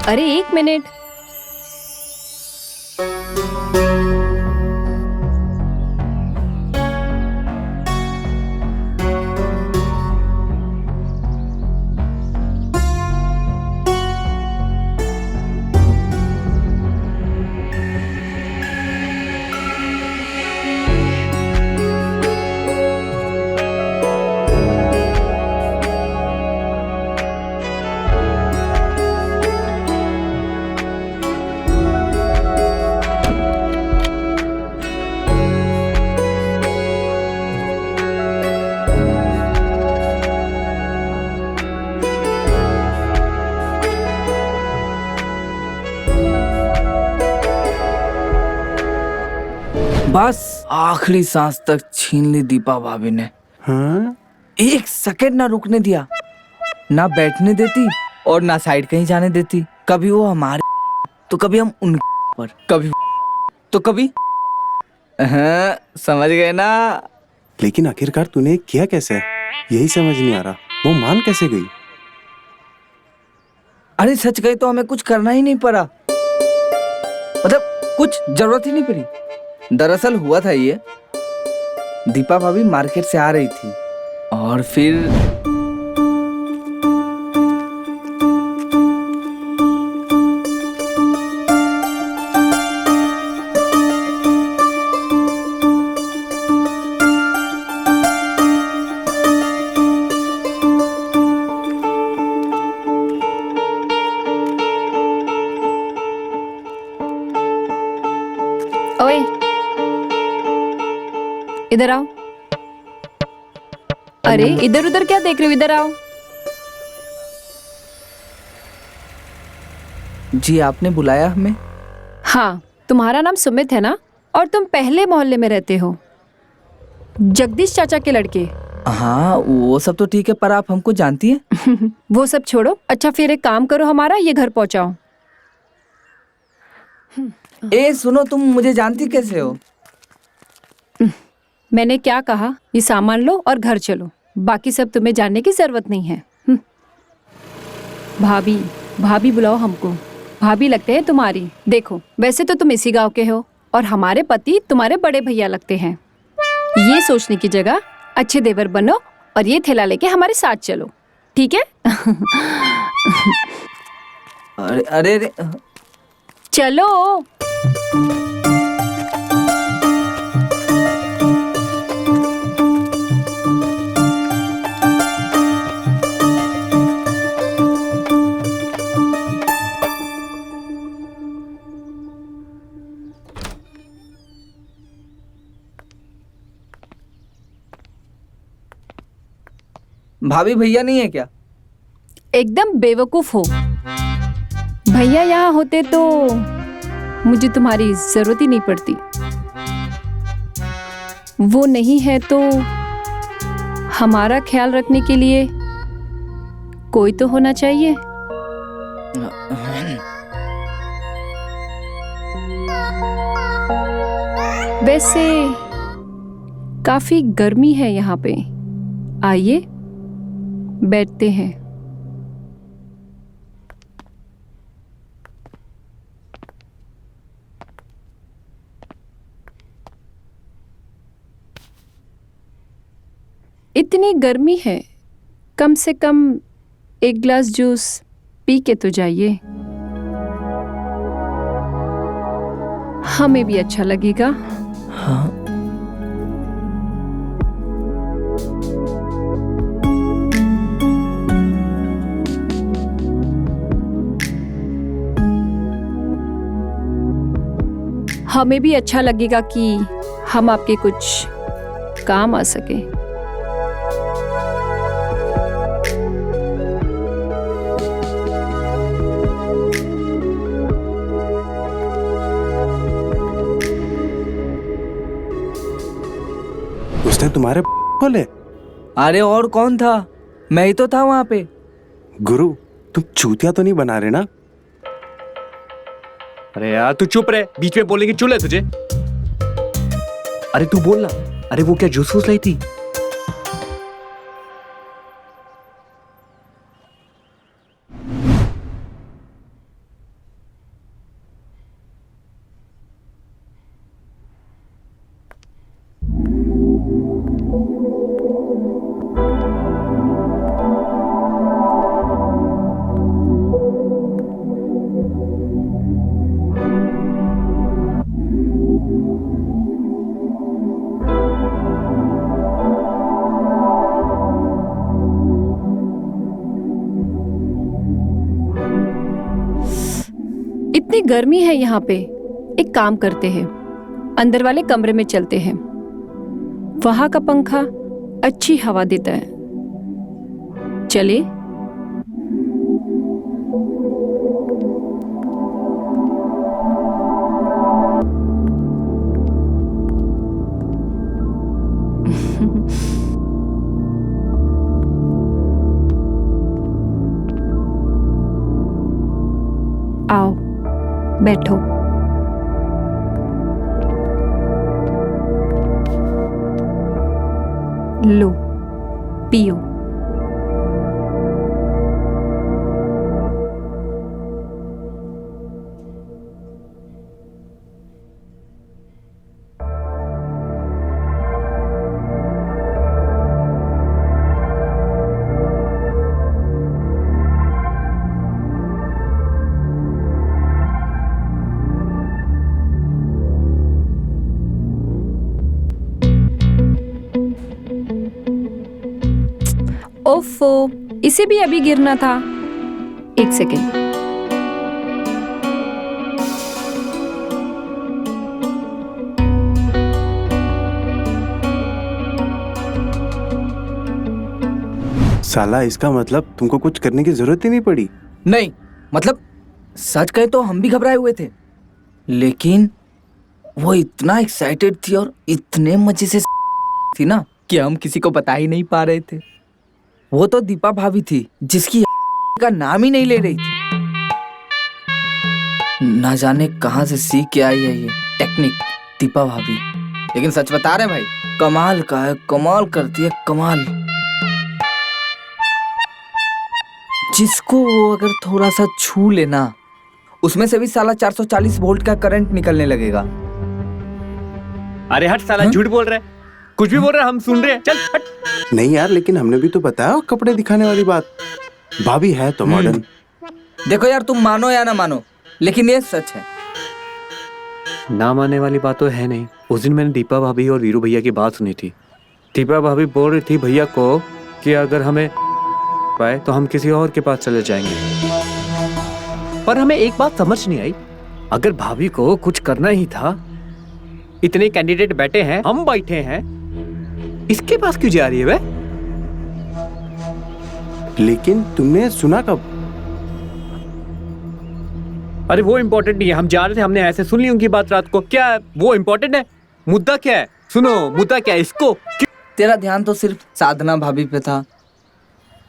अरे 1 मिनट। बस आखिरी सांस तक छीन ली दीपा भाभी ने। हाँ? 1 सेकंड ना रुकने दिया, ना बैठने देती और ना साइड कहीं जाने देती। कभी वो हमारे तो कभी हम उनके पर, कभी तो कभी। हाँ, समझ गए ना? लेकिन आखिरकार तूने किया कैसे? यही समझ नहीं आ रहा, वो मान कैसे गई? अरे सच गए तो हमें कुछ करना ही नहीं पड़ा, मतलब कुछ जरूरत ही नहीं पड़ी। दरअसल हुआ था ये, दीपा भाभी मार्केट से आ रही थी और फिर ओए, इधर आओ। अरे इधर उधर क्या देख रहे हो, इधर आओ। जी आपने बुलाया हमें? हाँ, तुम्हारा नाम सुमित है ना, और तुम पहले मोहल्ले में रहते हो, जगदीश चाचा के लड़के। हाँ वो सब तो ठीक है, पर आप हमको जानती हैं? वो सब छोड़ो। अच्छा फिर एक काम करो, हमारा ये घर पहुंचाओ। ए सुनो, तुम मुझे जानती कैसे हो? मैंने क्या कहा, ये सामान लो और घर चलो, बाकी सब तुम्हें जानने की जरूरत नहीं है। भाभी भाभी बुलाओ हमको, भाभी लगते हैं तुम्हारी। देखो वैसे तो तुम इसी गांव के हो और हमारे पति तुम्हारे बड़े भैया लगते हैं। ये सोचने की जगह अच्छे देवर बनो और ये थैला लेके हमारे साथ चलो, ठीक है? अरे अरे अरे चलो। भाभी भैया नहीं है क्या? एकदम बेवकूफ हो। भैया यहाँ होते तो मुझे तुम्हारी जरूरत ही नहीं पड़ती। वो नहीं है तो हमारा ख्याल रखने के लिए कोई तो होना चाहिए। वैसे काफी गर्मी है यहाँ पे, आइए बैठते हैं। इतनी गर्मी है, कम से कम 1 गिलास जूस पी के तो जाइए, हमें भी अच्छा लगेगा। हाँ हमें भी अच्छा लगेगा कि हम आपके कुछ काम आ सके। उसने तुम्हारे बोले? अरे और कौन था, मैं ही तो था वहां पे। गुरु तुम चूतिया तो नहीं बना रहे ना? अरे यार तू चुप रहे, बीच में बोलने की चुल है तुझे? अरे तू बोल ना। अरे वो क्या जूस वूस लाई थी? इतनी गर्मी है यहाँ पे। एक काम करते हैं, अंदर वाले कमरे में चलते हैं। वहां का पंखा अच्छी हवा देता है। चले? आओ बैठो। लो पियो। ओफो, इसे भी अभी गिरना था। एक सेकेंड। साला इसका मतलब तुमको कुछ करने की जरूरत ही नहीं पड़ी। नहीं मतलब सच कहे तो हम भी घबराए हुए थे, लेकिन वो इतना एक्साइटेड थी और इतने मजे से थी ना कि हम किसी को बता ही नहीं पा रहे थे। वो तो दीपा भाभी थी जिसकी का नाम ही नहीं ले रही थी। ना जाने कहां से सीख के आई है ये टेक्निक दीपा भाभी। लेकिन सच बता रहे भाई, कमाल का है, कमाल करती है, कमाल। जिसको वो अगर थोड़ा सा छू लेना, उसमें से भी साला 440 वोल्ट का करंट निकलने लगेगा। अरे हट साला, झूठ बोल रहे, कुछ भी बोल रहे, हम सुन रहे हैं, चल हट। नहीं यार, लेकिन हमने भी तो बताया कपड़े दिखाने वाली बात। भाभी है तो मॉडर्न। देखो यार, तुम मानो या ना मानो, लेकिन ये सच है। ना मानने वाली बात तो है नहीं। उस दिन मैंने दीपा भाभी और वीरू भैया की बात सुनी थी। दीपा भाभी बोल रही थी भैया को कि अगर हमें पाए तो हम किसी और के पास चले जाएंगे। पर हमें एक बात समझ नहीं आई, अगर भाभी को कुछ करना ही था, इतने कैंडिडेट बैठे हैं, हम बैठे हैं, इसके पास क्यों जा रही है वे? लेकिन तुमने सुना कब? अरे वो इम्पोर्टेंट नहीं है, हम जा रहे थे, हमने ऐसे सुन ली उनकी बात रात को। क्या वो इम्पोर्टेंट है? मुद्दा क्या है? सुनो, मुद्दा क्या है? इसको तेरा ध्यान तो सिर्फ साधना भाभी पे था।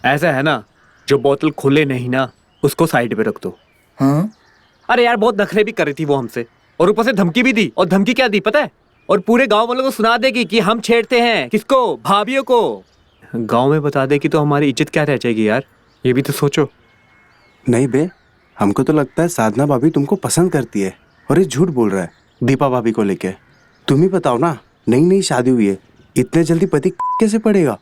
ऐसा है ना, जो बोतल खुले नहीं ना, उसको साइड पे रख दो। हाँ? अरे यार, बहुत नखरे भी कर रही थी वो हमसे, और ऊपर से धमकी भी दी। और धमकी क्या दी पता है? और पूरे गांव वालों को सुना देगी कि हम छेड़ते हैं। किसको? भाभियों को। गांव में बता देगी तो हमारी इज्जत क्या रह जाएगी यार, ये भी तो सोचो। नहीं बे, हमको तो लगता है साधना भाभी तुमको पसंद करती है और ये झूठ बोल रहा है दीपा भाभी को लेके। तुम ही बताओ ना, नई नई शादी हुई है, इतने जल्दी पति कैसे पड़ेगा?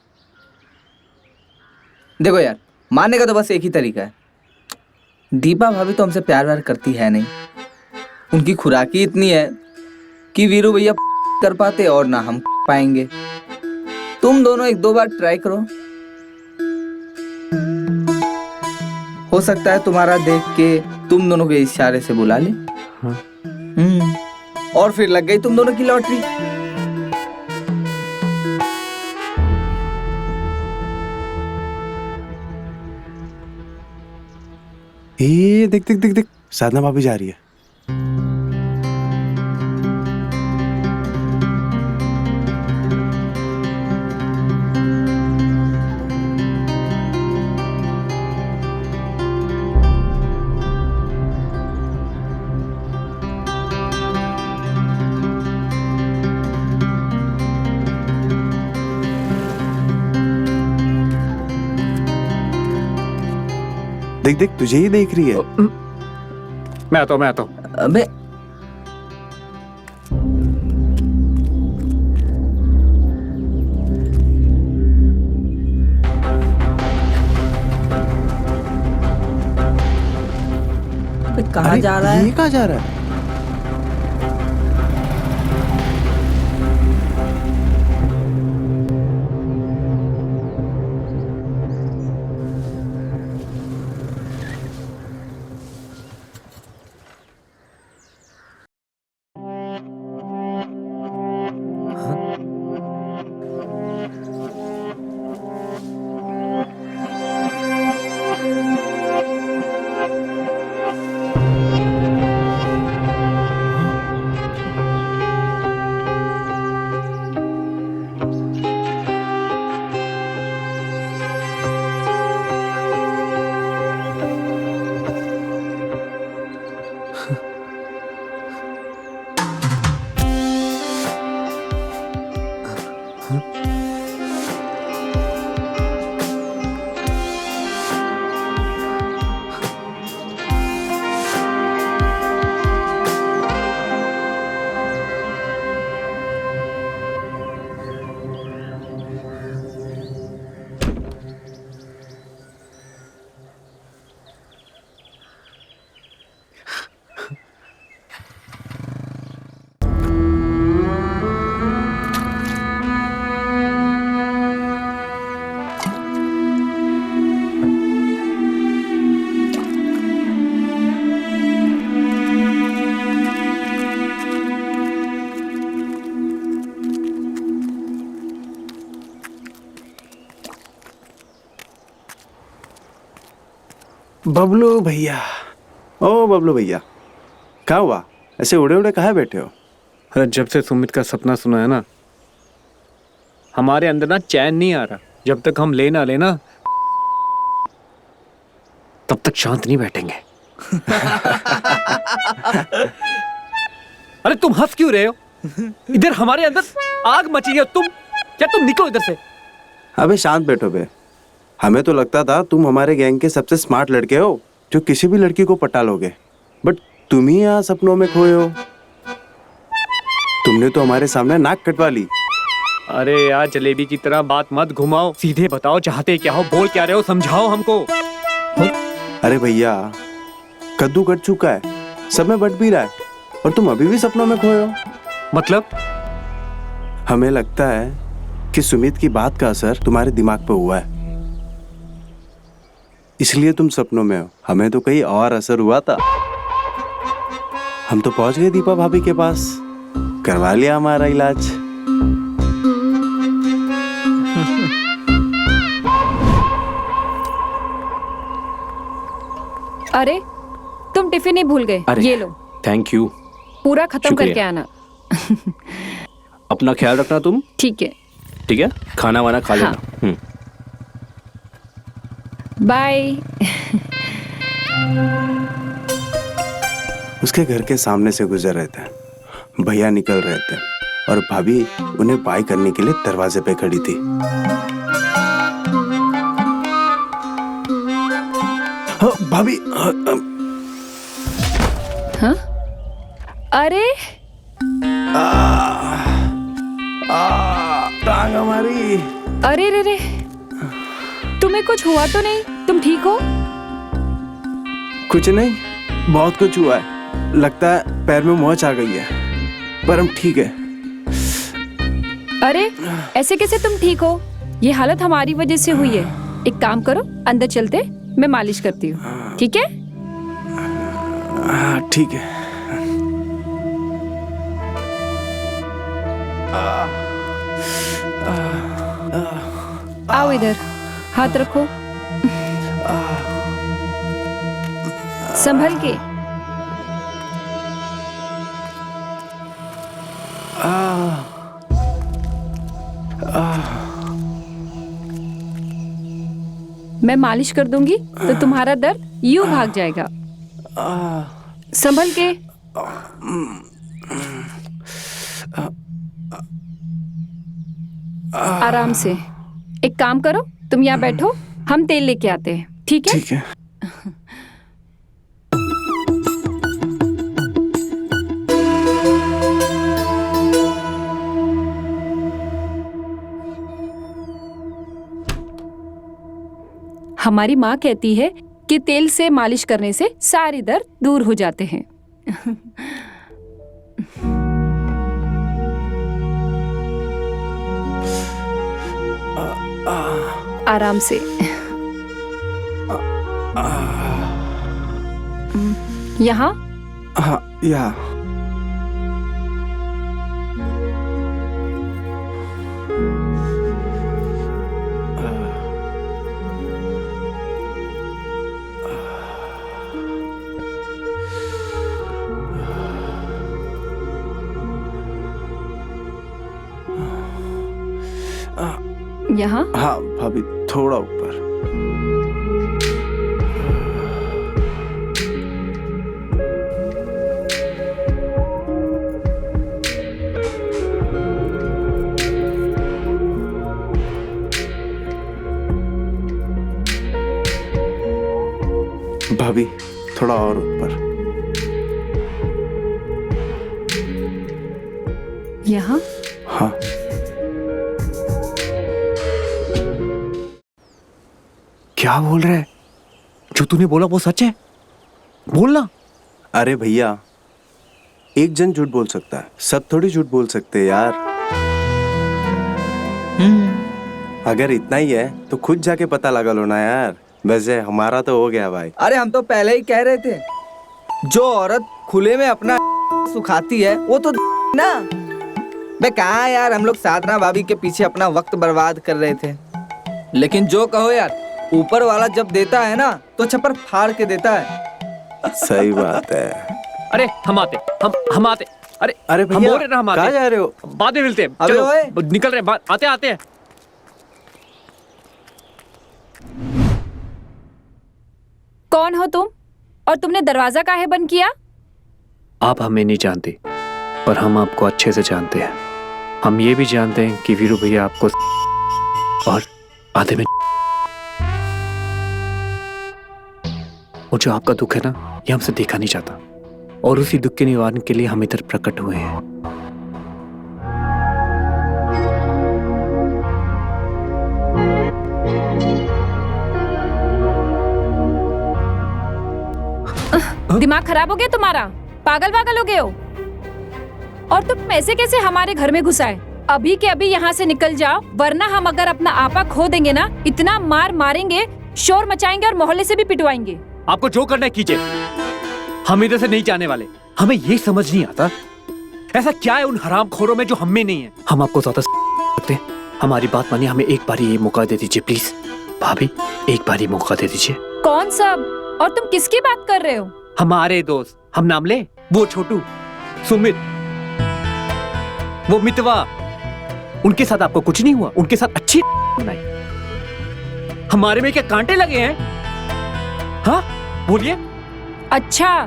देखो यार, मानने का तो बस एक ही तरीका है। दीपा भाभी तो हमसे प्यार व्यार करती है नहीं। उनकी खुराक ही इतनी है कि वीरू भैया कर पाते और ना हम पाएंगे। तुम दोनों एक दो बार ट्राई करो, हो सकता है तुम्हारा देख के तुम दोनों के इशारे से बुला ले। हाँ। और फिर लग गई तुम दोनों की लॉटरी। ए देख देख देख देख, साधना भाभी जा रही है। देख देख, तुझे ही देख रही है। मैं आता हूँ। अबे कहाँ जा रहा है? ये कहाँ जा रहा है? बबलू भैया, ओ बबलू भैया, क्या हुआ? ऐसे उड़े उड़े कहाँ बैठे हो? अरे जब से सुमित का सपना सुना है ना, हमारे अंदर ना चैन नहीं आ रहा। जब तक हम ले ना लेना तब तक शांत नहीं बैठेंगे। अरे तुम हंस क्यों रहे हो? इधर हमारे अंदर आग मची है। तुम निकलो इधर से। अबे शांत बैठो बे। हमें तो लगता था तुम हमारे गैंग के सबसे स्मार्ट लड़के हो जो किसी भी लड़की को पटा लोगे, बट तुम ही यहाँ सपनों में खोए हो। तुमने तो हमारे सामने नाक कटवा ली। अरे यार जलेबी की तरह बात मत घुमाओ, सीधे बताओ चाहते क्या हो, बोल क्या रहे हो, समझाओ हमको। अरे भैया, कद्दू कट चुका है, सब में बट भी रहा है और तुम अभी भी सपनों में खोए हो। मतलब? हमें लगता है कि सुमित की बात का असर तुम्हारे दिमाग पे हुआ है, इसलिए तुम सपनों में हो। हमें तो कहीं और असर हुआ था। हम तो पहुंच गए दीपा भाभी के पास, करवा लिया हमारा इलाज। अरे तुम टिफिन ही भूल गए, ये लो। Thank you. पूरा खत्म शुक्रिया। करके आना। अपना ख्याल रखना तुम। ठीक है। ठीक है, खाना वाना खा लेना। हाँ। बाय। उसके घर के सामने से गुजर रहे थे, भैया निकल रहे थे और भाभी उन्हें बाय करने के लिए दरवाजे पे खड़ी थी। भाभी हाँ? अरे टांग हमारी। अरे रे रे, तुम्हें कुछ हुआ तो नहीं? तुम ठीक हो? कुछ नहीं, बहुत कुछ हुआ है। लगता है पैर में मोच आ गई है, पर हम ठीक है। अरे ऐसे कैसे तुम ठीक हो? ये हालत हमारी वजह से हुई है। एक काम करो, अंदर चलते, मैं मालिश करती हूँ। ठीक है? हाँ ठीक है। आओ इधर, हाथ रखो, संभल के। मैं मालिश कर दूंगी तो तुम्हारा दर्द यूं भाग जाएगा। संभल के। आराम से। एक काम करो, तुम यहाँ बैठो, हम तेल लेके आते हैं। ठीक है? ठीक है। हमारी माँ कहती है कि तेल से मालिश करने से सारे दर्द दूर हो जाते हैं। आराम से। यहाँ? हाँ, यहाँ। यहाँ? हाँ भाभी, थोड़ा ऊपर। भाभी, थोड़ा और ऊपर। यहाँ? हाँ। क्या बोल रहा है? जो तूने बोला वो सच है? बोलना। अरे भैया, एक जन झूठ बोल सकता है, सब थोड़ी झूठ बोल सकते हैं यार। अगर इतना ही है तो खुद जाके पता लगा लो ना यार। वैसे हमारा तो हो गया भाई। अरे हम तो पहले ही कह रहे थे, जो औरत खुले में अपना सुखाती है वो तो ना। बे कहाँ यार, हम लोग साधना भाभी के पीछे अपना वक्त बर्बाद कर रहे थे। लेकिन जो कहो यार, ऊपर वाला जब देता है ना तो छप्पर फाड़ के देता है। सही बात है। अरे हम आते। अरे अरे भैया, बोल रहे ना हम आते। कहाँ जा रहे हो? बाद में मिलते हैं। अबे चलो ओए। निकल रहे हैं, आते हैं। कौन हो तुम? और तुमने दरवाजा काहे बंद किया? आप हमें नहीं जानते, पर हम आपको अच्छे से जानते हैं। हम ये भी जानते हैं कि वीरू भैया आपको और आधे में और जो आपका दुख है ना, ये हमसे देखा नहीं जाता, और उसी दुख के निवारण के लिए हम इधर प्रकट हुए हैं। दिमाग खराब हो गया तुम्हारा? पागल वागल हो गए हो? और तुम ऐसे कैसे हमारे घर में घुसाए? अभी के अभी यहाँ से निकल जाओ, वरना हम अगर अपना आपा खो देंगे ना, इतना मार मारेंगे, शोर मचाएंगे और मोहल्ले से भी पिटवाएंगे। आपको जो करना है कीजिए, हम इधर से नहीं जाने वाले। हमें ये समझ नहीं आता ऐसा क्या है उन हरामखोरों में जो हम में नहीं है। हम आपको ज्यादा सकते हैं, हमारी बात मानिए, हमें एक बार ये मौका दे दीजिए प्लीज। भाभी, एक बार ही मौका दे दीजिए। कौन सब? और तुम किसकी बात कर रहे हो? हमारे दोस्त, हम नाम ले, वो छोटू, सुमित, वो मितवा, उनके साथ आपको कुछ नहीं हुआ? उनके साथ अच्छी बनाई। हमारे में क्या कांटे लगे हैं? हाँ बोलिए। अच्छा,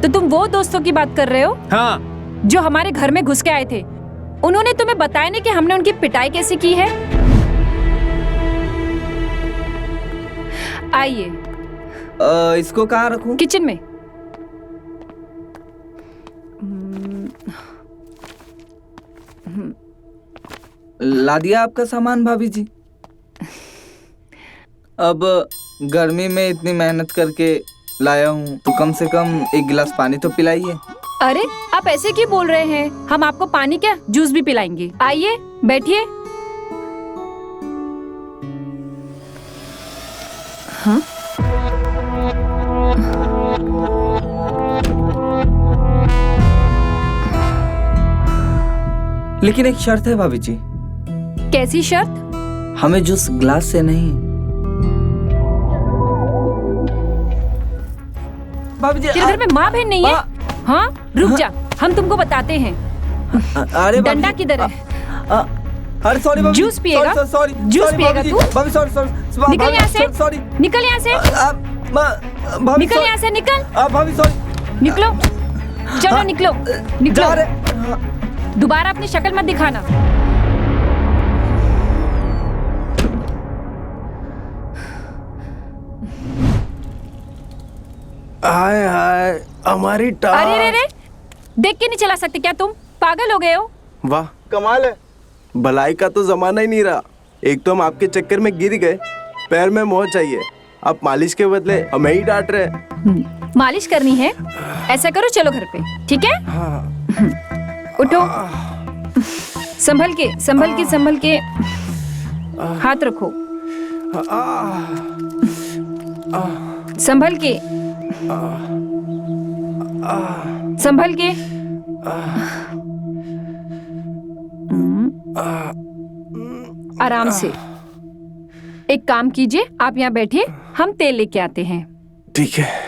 तो तुम वो दोस्तों की बात कर रहे हो? हाँ। जो हमारे घर में घुस के आए थे। उन्होंने तुम्हें बताया नहीं कि हमने उनकी पिटाई कैसे की है? आइए। इसको कहाँ रखूं? किचन में। ला दिया आपका सामान भाभी जी? अब गर्मी में इतनी मेहनत करके लाया हूँ तो कम से कम एक गिलास पानी तो पिलाइए। अरे आप ऐसे क्यों बोल रहे हैं? हम आपको पानी क्या, जूस भी पिलाएंगे। आइए बैठिए। हाँ? लेकिन एक शर्त है भाभी जी। कैसी शर्त? हमें जूस ग्लास से नहीं। भाभी जी, तेरे घर में माँ बहन नहीं है? हाँ, रुक जा, हम तुमको बताते हैं। अरे डंडा किधर है? अरे सॉरी भाभी। जूस पिएगा? सॉरी जूस पिएगा तू? भाभी सॉरी सॉरी। निकल यहाँ से। सॉरी। निकल यहाँ से। भाभी निकल यहाँ से, निकल। भाभी सॉरी। निकलो, चलो निकलो, निकलो। जा रहे। दोबारा अपनी शक्ल मत दिखाना। हाय हाय, हमारी टांग। अरे रे, देख के नहीं चला सकते क्या तुम? पागल हो गए हो? वाह, कमाल है। भलाई का तो जमाना ही नहीं रहा। एक तो हम आपके चक्कर में गिर गए, पैर में मोच चाहिए, आप मालिश के बदले हमें ही डांट रहे हैं। मालिश करनी है? ऐसा करो, चलो घर पे, ठीक है? उठो, संभल के, संभल के, संभल के, हाथ रखो, संभल के, संभल के। आराम से। एक काम कीजिए, आप यहाँ बैठिए, हम तेल लेके आते हैं। ठीक है।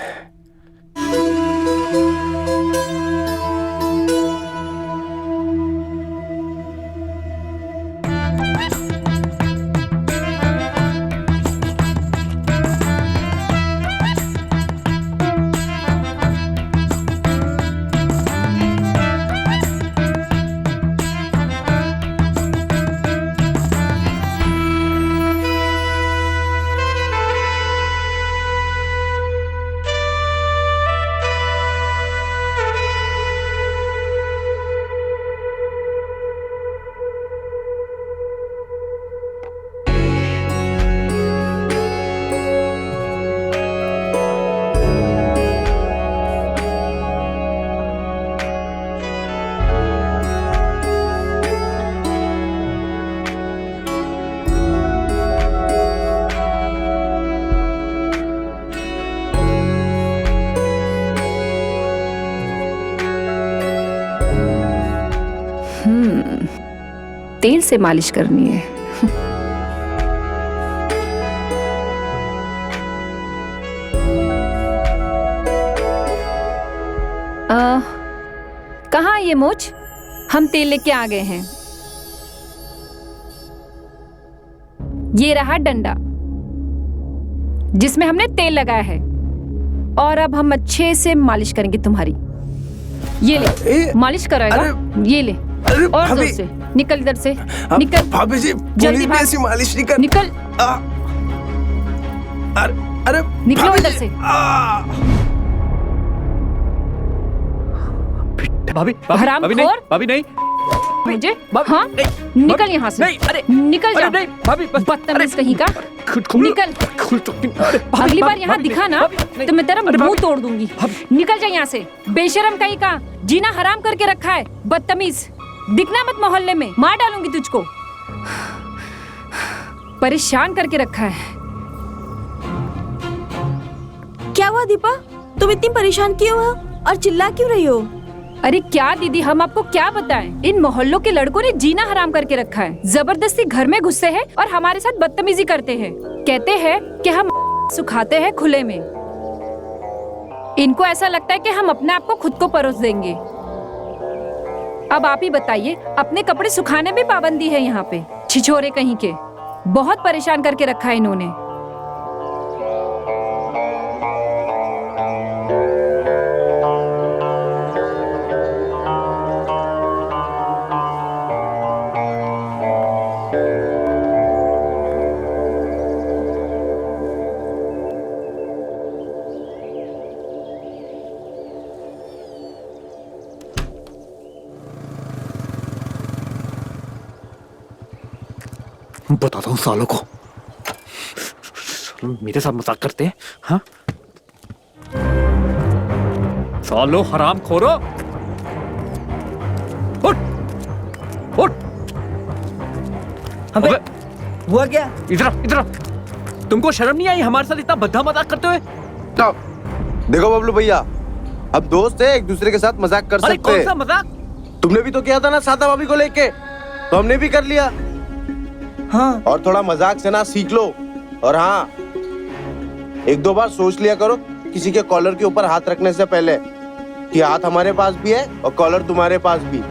तेल से मालिश करनी है। कहाँ है ये मोच? हम तेल लेके आ गए हैं। ये रहा डंडा जिसमें हमने तेल लगाया है, और अब हम अच्छे से मालिश करेंगे तुम्हारी। ये ले, मालिश कराएगा। ये ले, और जोर से निकल इधर से, निकल भाभी जी, जल्दी भाग, ऐसी मालिश नहीं कर। निकल, अरे निकलो इधर से। भाभी हरामखोर। भाभी नहीं मुझे हाँ, निकल यहाँ से। नहीं, अरे निकल जा। नहीं भाभी, बदतमीज कहीं का। निकल। अगली बार यहाँ दिखा ना तो मैं तेरा मुंह तोड़ दूंगी। निकल जा यहाँ से, बेशरम कहीं का। जीना हराम करके रखा है, बदतमीज। दिखना मत मोहल्ले में, मार डालूंगी तुझको। परेशान करके रखा है। क्या हुआ दीपा, तुम इतनी परेशान क्यों हो और चिल्ला क्यों रही हो? अरे क्या दीदी, हम आपको क्या बताएं? इन मोहल्लों के लड़कों ने जीना हराम करके रखा है। जबरदस्ती घर में घुसते हैं और हमारे साथ बदतमीजी करते हैं। कहते हैं कि हम सुखाते हैं खुले में। इनको ऐसा लगता है कि हम अपने आप को खुद को परोस देंगे। अब आप ही बताइए, अपने कपड़े सुखाने में पाबंदी है यहाँ पे। छिछोरे कहीं के, बहुत परेशान करके रखा है इन्होंने। बताता हूँ सालों को, मेरे साथ मजाक करते हैं। हाँ सालो हराम खोरो, उठ उठ। अबे हुआ क्या? इधर इधर, तुमको शर्म नहीं आई हमारे साथ इतना भद्दा मजाक करते हुए? देखो बबलू भैया, अब दोस्त है, एक दूसरे के साथ मजाक कर अरे सकते कौन हैं। सा मजाक? तुमने भी तो किया था ना सादा भाभी को लेके, तो हमने भी कर लिया। हाँ, और थोड़ा मजाक से ना सीख लो। और हाँ, एक दो बार सोच लिया करो किसी के कॉलर के ऊपर हाथ रखने से पहले कि हाथ हमारे पास भी है और कॉलर तुम्हारे पास भी।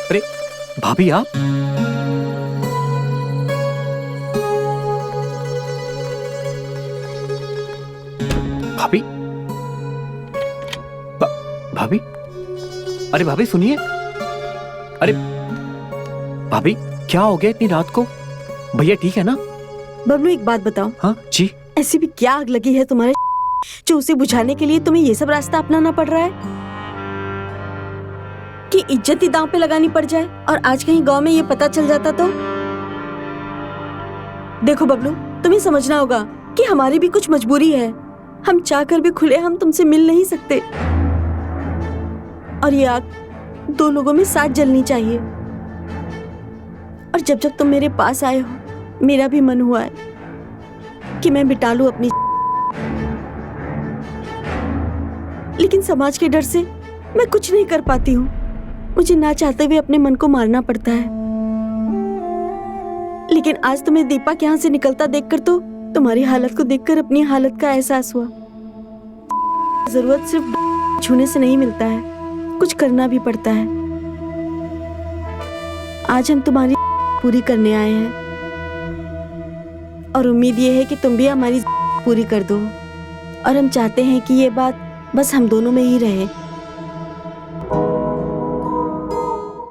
अरे भाभी आप, भाभी भाभी, अरे भाभी सुनिए। अरे भाभी क्या हो गया इतनी रात को? भैया ठीक है ना? बबलू एक बात बताओ, हाँ जी। ऐसी भी क्या आग लगी है तुम्हारे जो उसे बुझाने के लिए तुम्हें ये सब रास्ता अपनाना पड़ रहा है कि इज्जत ही दांव पे लगानी पड़ जाए? और आज कहीं गांव में ये पता चल जाता तो? देखो बबलू, तुम्हें समझना होगा कि हमारी भी कुछ मजबूरी है। हम चाहकर भी खुले हम तुमसे मिल नहीं सकते, और ये आग दो लोगों में साथ जलनी चाहिए। और जब जब तुम मेरे पास आए हो, मेरा भी मन हुआ है कि मैं मिटा लूं अपनी, लेकिन समाज के डर से मैं कुछ नहीं कर पाती हूँ। मुझे ना चाहते हुए अपने मन को मारना पड़ता है। लेकिन आज तुम्हें दीपा के यहाँ से निकलता देखकर तो तुम्हारी हालत को देखकर अपनी हालत का एहसास हुआ। जरूरत सिर्फ छूने से नहीं मिलता है, कुछ करना भी पड़ता है। आज हम तुम्हारी पूरी करने आए हैं और उम्मीद ये है कि तुम भी हमारी पूरी कर दो। और हम चाहते हैं कि ये बात बस हम दोनों में ही रहे।